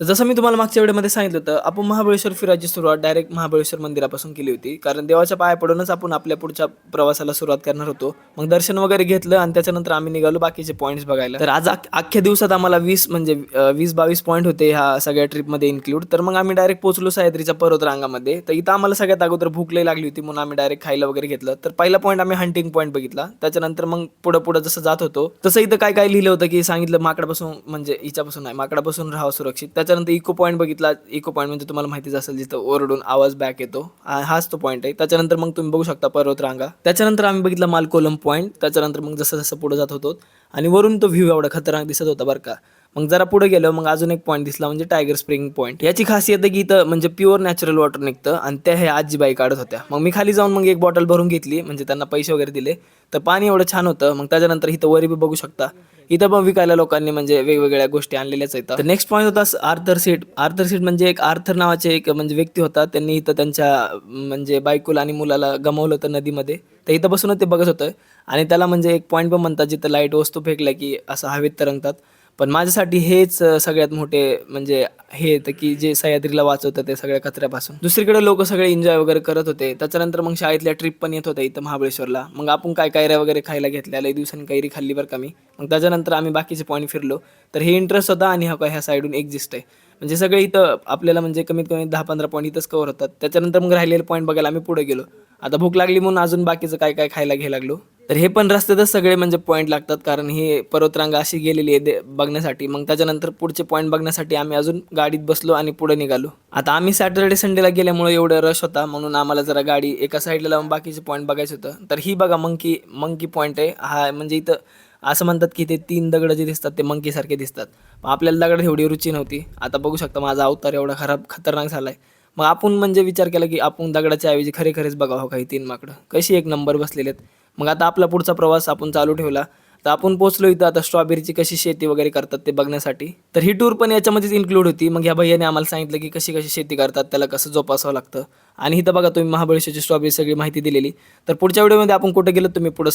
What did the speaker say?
तर जसं मी तुम्हाला मागच्या व्हिडिओमध्ये सांगितलं होतं, आपण महाबळेश्वर फिरायची सुरुवात डायरेक्ट महाबळेश्वर मंदिरापासून केली होती. कारण देवाच्या पाया पडूनच आपण आपल्या पुढच्या प्रवासाला सुरुवात करणार होतो. मग दर्शन वगैरे घेतलं आणि त्याच्यानंतर आम्ही निघालो बाकीचे पॉईंट्स बघायला. तर आज अख्ख्या दिवसात आम्हाला 20 म्हणजे 20-22 पॉईंट होते ह्या सगळ्या ट्रिपमध्ये इन्क्लूड. तर मग आम्ही डायरेक्ट पोहोचलो सह्याद्रीच्या पर्वतरांगामध्ये. तर इथं आम्हाला सगळ्यात अगोदर भूक लई लागली होती म्हणून आम्ही डायरेक्ट खायला वगैरे घेतलं. तर पहिला पॉईंट आम्ही हंटिंग पॉईंट बघितला. त्याच्यानंतर मग पुढं जसं जात होतो तसं इथं काय लिहिलं होतं की सांगितलं माकडापासून म्हणजे हिच्यापासून नाही माकडापासून राहावं सुरक्षित. त्याच्यानंतर इको पॉईंट बघितला. इको पॉईंट म्हणजे तुम्हाला माहितीच असेल जिथं ओरडून आवाज बॅक येतो. हाच तो पॉईंट आहे. त्याच्यानंतर मग तुम्ही बघू शकता पर्वतरांगा. त्याच्यानंतर आम्ही बघितला मालकोलम पॉईंट. त्याच्यानंतर मग जसं पुढे जात होतो आणि वरून तो व्ह्यू एवढा खतरनाक दिसत होता बरं का. मग जरा पुढे गेलो मग अजून एक पॉईंट दिसला म्हणजे टायगर स्प्रिंग पॉईंट. याची खासियत आहे की इथं म्हणजे प्युअर नॅचरल वॉटर निघतं आणि त्या हे आजीबाई काढत होत्या. मग मी खाली जाऊन मग एक बॉटल भरून घेतली म्हणजे त्यांना पैसे वगैरे दिले. तर पाणी एवढं छान होतं. मग त्याच्यानंतर इथं वरी बी बघू शकता. इथं पण विकायला लोकांनी म्हणजे वेगवेगळ्या गोष्टी आणलेल्याच आहेत. तर नेक्स्ट पॉईंट होता आर्थर सीट. आर्थर सीट म्हणजे एक आर्थर नावाचे एक म्हणजे व्यक्ती होता. त्यांनी इथं त्यांच्या म्हणजे बायकोला आणि मुलाला गमावलं होतं नदीमध्ये. तर इथं बसूनच ते बघत होतं आणि त्याला म्हणजे एक पॉईंट पण म्हणतात जिथं लाईट वस्तू फेकल्या की असं हवेत तरंगतात. पण माझ्यासाठी हेच सगळ्यात मोठे म्हणजे हे येतं की जे सह्याद्रीला वाचवतं ते सगळ्या कचऱ्यापासून. दुसरीकडे लोक सगळे एन्जॉय वगैरे करत होते. त्याच्यानंतर मग शाळेतल्या ट्रिप पण येत होत्या इथं महाबळेश्वरला. मग आपण काय कैऱ्या वगैरे खायला घेतल्या. लई दिवसांनी कैरी खाल्ली बरं का मी. मग त्याच्यानंतर आम्ही बाकीचे पॉईंट फिरलो. तर हे इंटरेस्ट होता आणि हा काय ह्या साईडून एक्झिस्ट आहे. म्हणजे सगळे इथं आपल्याला म्हणजे कमीत कमी 10-15 पॉईंट इथंच कव्हर होतात. त्याच्यानंतर मग राहिलेले पॉईंट बघायला आम्ही पुढे गेलो. आता भूक लागली म्हणून अजून बाकीचं काय खायला घ्यायला लागलो. तर हे पण रस्त्यातच सगळे म्हणजे पॉईंट लागतात कारण हे पर्वतरांगा अशी गेलेली आहे बघण्यासाठी. मग त्याच्यानंतर पुढचे पॉईंट बघण्यासाठी आम्ही अजून गाडीत बसलो आणि पुढे निघालो. आता आम्ही सॅटर्डे संडेला गेल्यामुळे एवढं रश होता म्हणून आम्हाला जरा गाडी एका साईडला लावून बाकीचे पॉईंट बघायचं होतं. तर ही बघा मंकी पॉईंट आहे. हा म्हणजे इथं असं म्हणतात की ते 3 दगड जे दिसतात ते मंकीसारखे दिसतात. आपल्याला दगड एवढी रुची नव्हती. आता बघू शकता माझा अवतार एवढा खतरनाक झालाय. मग आपण म्हणजे विचार केला की आपण दगडाच्या ऐवजी खरेच बघावं काही 3 माकडं कशी एक नंबर बसलेले आहेत. मग आता आपला पुढचा प्रवास आपण चालू ठेवला. तर आपण पोहोचलो इथं आता स्ट्रॉबेरीची कशी शेती वगैरे करतात ते बघण्यासाठी. तर ही टूर पण याच्यामध्येच इन्क्लूड होती. मग ह्या भैयाने आम्हाला सांगितलं की कशी शेती करतात, त्याला कसं जोपासावं लागतं आणि इथं बघा तुम्ही महाबळेश्वरची स्ट्रॉबेरी सगळी माहिती दिलेली. तर पुढच्या व्हिडिओमध्ये आपण कुठे गेलो तुम्ही पुढे